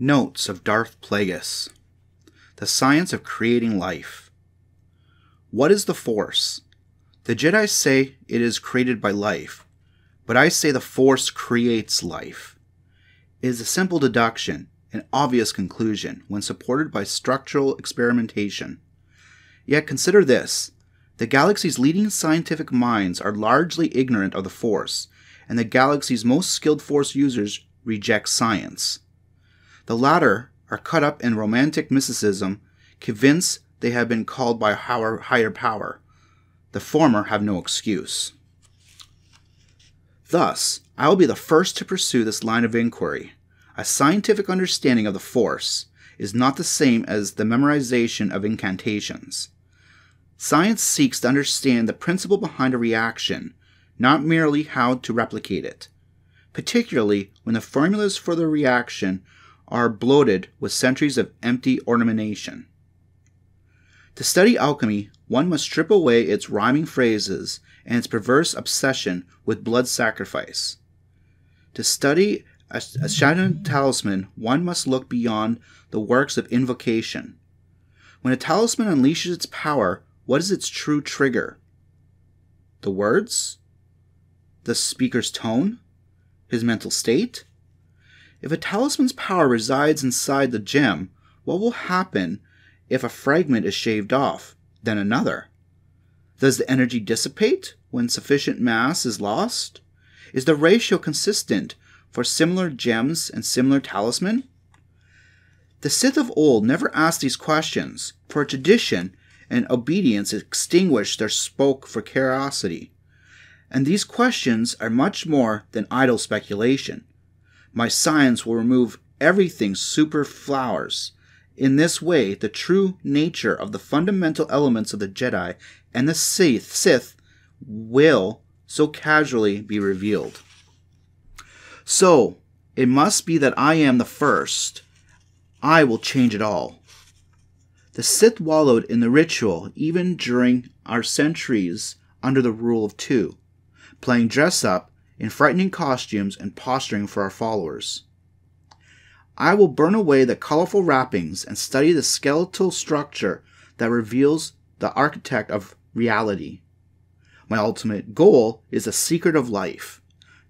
Notes of Darth Plagueis. The science of creating life. What is the Force? The Jedi say it is created by life, but I say the Force creates life. It is a simple deduction, an obvious conclusion, when supported by structural experimentation. Yet consider this. The galaxy's leading scientific minds are largely ignorant of the Force, and the galaxy's most skilled Force users reject science. The latter are caught up in romantic mysticism, convinced they have been called by a higher power. The former have no excuse. Thus, I will be the first to pursue this line of inquiry. A scientific understanding of the Force is not the same as the memorization of incantations. Science seeks to understand the principle behind a reaction, not merely how to replicate it, particularly when the formulas for the reaction are bloated with centuries of empty ornamentation. To study alchemy, one must strip away its rhyming phrases and its perverse obsession with blood sacrifice. To study a shadow talisman, one must look beyond the works of invocation. When a talisman unleashes its power, what is its true trigger? The words? The speaker's tone? His mental state? If a talisman's power resides inside the gem, what will happen if a fragment is shaved off, then another? Does the energy dissipate when sufficient mass is lost? Is the ratio consistent for similar gems and similar talisman? The Sith of old never asked these questions, for tradition and obedience extinguished their spoke for curiosity. And these questions are much more than idle speculation. My science will remove everything superfluous. In this way, the true nature of the fundamental elements of the Jedi and the Sith will so casually be revealed. So, it must be that I am the first. I will change it all. The Sith wallowed in the ritual even during our centuries under the rule of two, playing dress-up in frightening costumes and posturing for our followers. I will burn away the colorful wrappings and study the skeletal structure that reveals the architect of reality. My ultimate goal is the secret of life,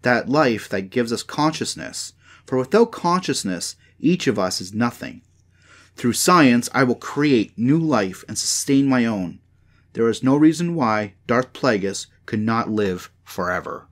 that life that gives us consciousness, for without consciousness, each of us is nothing. Through science, I will create new life and sustain my own. There is no reason why Darth Plagueis could not live forever.